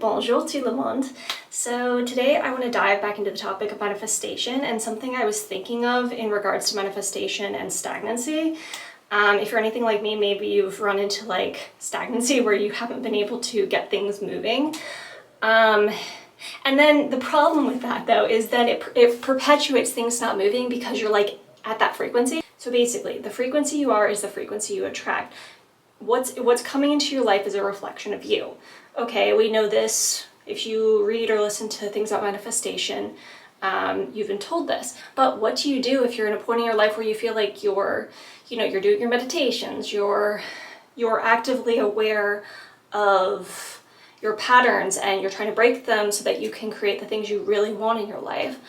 Bonjour tout le monde. So today I want to dive back into the topic of manifestation and something I was thinking of in regards to manifestation and stagnancy. If you're anything like me, maybe you've run into like stagnancy where you haven't been able to get things moving. And then the problem with that though is that it perpetuates things not moving because you're like at that frequency. So basically the frequency you are is the frequency you attract. What's coming into your life is a reflection of you. Okay, we know this. If you read or listen to things about manifestation, you've been told this. But what do you do if you're in a point in your life where you feel like you're doing your meditations, you're actively aware of your patterns and you're trying to break them so that you can create the things you really want in your life.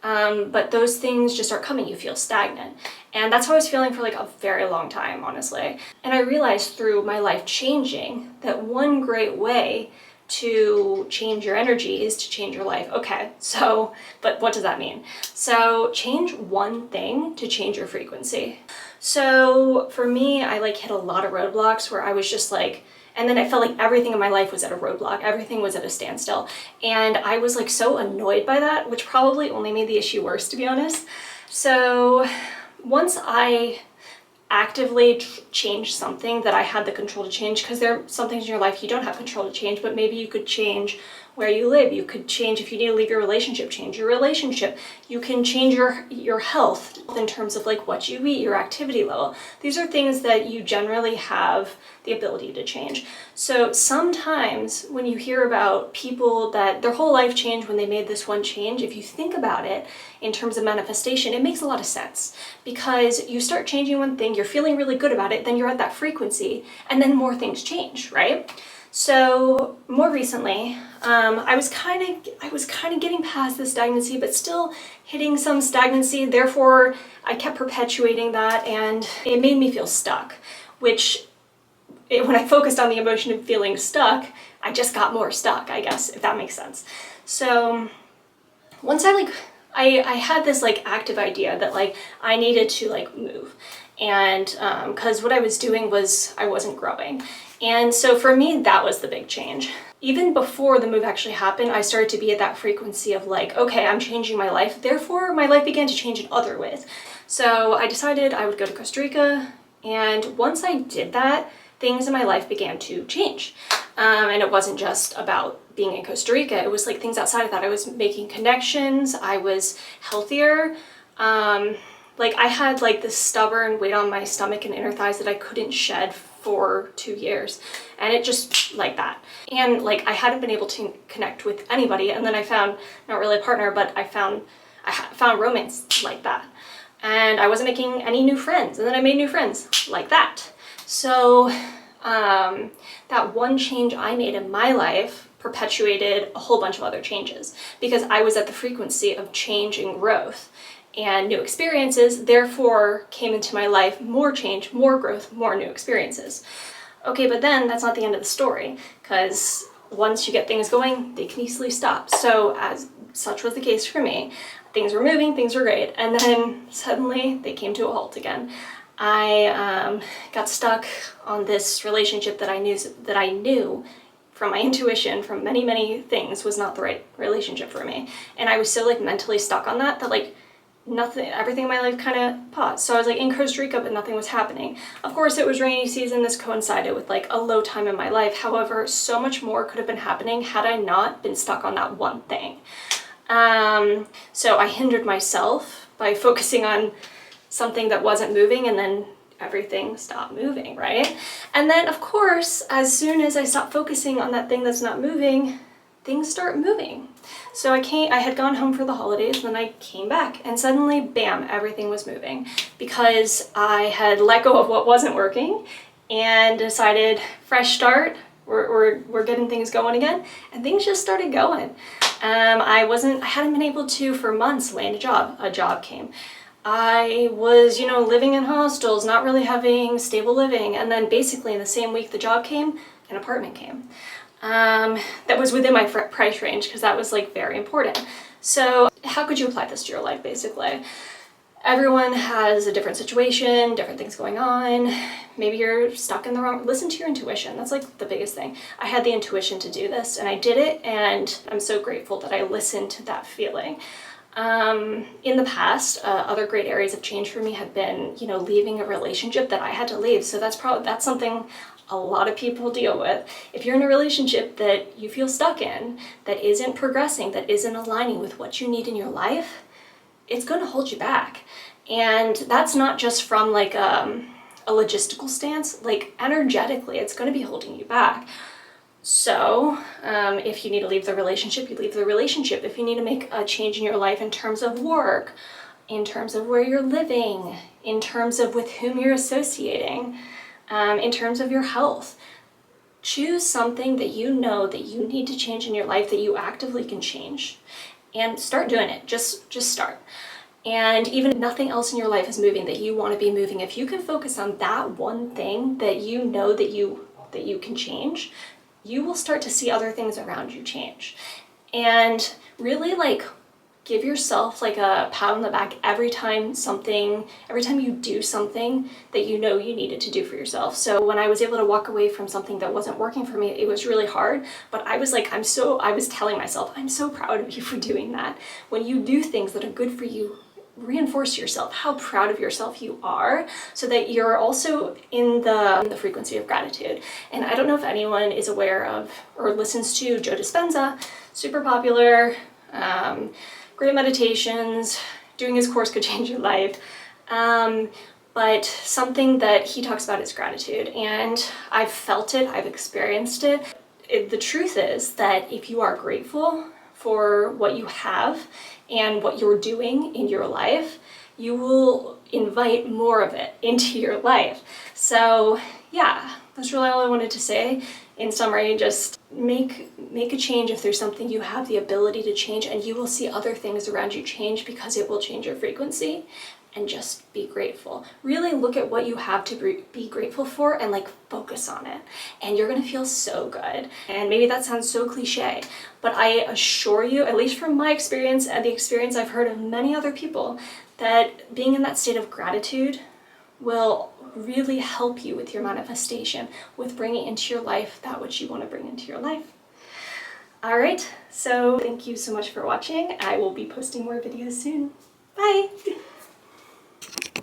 But those things just aren't coming, you feel stagnant. And that's how I was feeling for like a very long time, honestly. And I realized through my life changing that one great way to change your energy is to change your life. Okay, so, but what does that mean? So change one thing to change your frequency. So for me, I like hit a lot of roadblocks where I was just like, and then I felt like everything in my life was at a roadblock. Everything was at a standstill. And I was like so annoyed by that, which probably only made the issue worse, to be honest. So once I actively change something that I had the control to change, because there are some things in your life you don't have control to change, but maybe you could change where you live. You could change, if you need to leave your relationship, change your relationship. You can change your health in terms of like what you eat, your activity level. These are things that you generally have the ability to change. So sometimes when you hear about people that their whole life changed when they made this one change, if you think about it in terms of manifestation, it makes a lot of sense because you start changing one thing, you're feeling really good about it, then you're at that frequency, and then more things change, right? So more recently, I was kind of getting past the stagnancy, but still hitting some stagnancy. Therefore, I kept perpetuating that, and it made me feel stuck. When I focused on the emotion of feeling stuck, I just got more stuck, I guess, if that makes sense. So once I had this like active idea that like I needed to like move, and because what I was doing was I wasn't growing. And so for me, that was the big change. Even before the move actually happened, I started to be at that frequency of like, okay, I'm changing my life. Therefore, my life began to change in other ways. So I decided I would go to Costa Rica. And once I did that, things in my life began to change. And it wasn't just about being in Costa Rica. It was like things outside of that. I was making connections. I was healthier. Like I had like this stubborn weight on my stomach and inner thighs that I couldn't shed for 2 years, and it just like that. And like I hadn't been able to connect with anybody, and then I found, not really a partner, but I found romance like that. And I wasn't making any new friends, and then I made new friends like that. So that one change I made in my life perpetuated a whole bunch of other changes because I was at the frequency of change and growth. And new experiences, therefore, came into my life more change, more growth, more new experiences. Okay, but then that's not the end of the story, because once you get things going, they can easily stop. So as such was the case for me. Things were moving, things were great, and then suddenly they came to a halt again. I got stuck on this relationship that I knew from my intuition, from many, many things, was not the right relationship for me. And I was so like mentally stuck on that like everything in my life kind of paused. So I was like in Costa Rica, but nothing was happening. Of course, it was rainy season. This coincided with like a low time in my life. However, so much more could have been happening had I not been stuck on that one thing. So I hindered myself by focusing on something that wasn't moving, and then everything stopped moving, right? And then of course, as soon as I stopped focusing on that thing that's not moving, things start moving. So I had gone home for the holidays, and then I came back, and suddenly, bam, everything was moving because I had let go of what wasn't working and decided, fresh start, we're getting things going again, and things just started going. I hadn't been able to, for months, land a job. A job came. I was, living in hostels, not really having stable living, and then basically in the same week the job came, an apartment came. That was within my price range because that was like very important. So how could you apply this to your life basically? Everyone has a different situation, different things going on. Maybe you're stuck in the wrong, listen to your intuition. That's like the biggest thing. I had the intuition to do this and I did it, and I'm so grateful that I listened to that feeling. In the past, other great areas of change for me have been, you know, leaving a relationship that I had to leave. So that's something a lot of people deal with. If you're in a relationship that you feel stuck in, that isn't progressing, that isn't aligning with what you need in your life, it's going to hold you back. And that's not just from like a logistical stance, like energetically, it's going to be holding you back. So if you need to leave the relationship, you leave the relationship. If you need to make a change in your life in terms of work, in terms of where you're living, in terms of with whom you're associating, in terms of your health, choose something that you know that you need to change in your life, that you actively can change, and start doing it. Just start. And even if nothing else in your life is moving that you want to be moving, if you can focus on that one thing that you know that you can change, you will start to see other things around you change. And really like give yourself like a pat on the back every time you do something that you know you needed to do for yourself. So when I was able to walk away from something that wasn't working for me, it was really hard, but I was telling myself, I'm so proud of you for doing that. When you do things that are good for you, reinforce yourself how proud of yourself you are, so that you're also in the frequency of gratitude. And I don't know if anyone is aware of or listens to Joe Dispenza, super popular, great meditations, doing his course could change your life. But something that he talks about is gratitude, and I've felt it, I've experienced it. The truth is that if you are grateful for what you have and what you're doing in your life, you will invite more of it into your life. So yeah, that's really all I wanted to say. In summary, just make a change if there's something you have the ability to change, and you will see other things around you change because it will change your frequency. And just be grateful. Really look at what you have to be grateful for and like focus on it. And you're gonna feel so good. And maybe that sounds so cliche, but I assure you, at least from my experience and the experience I've heard of many other people, that being in that state of gratitude will really help you with your manifestation, with bringing into your life that which you want to bring into your life. All right, so thank you so much for watching. I will be posting more videos soon. Bye.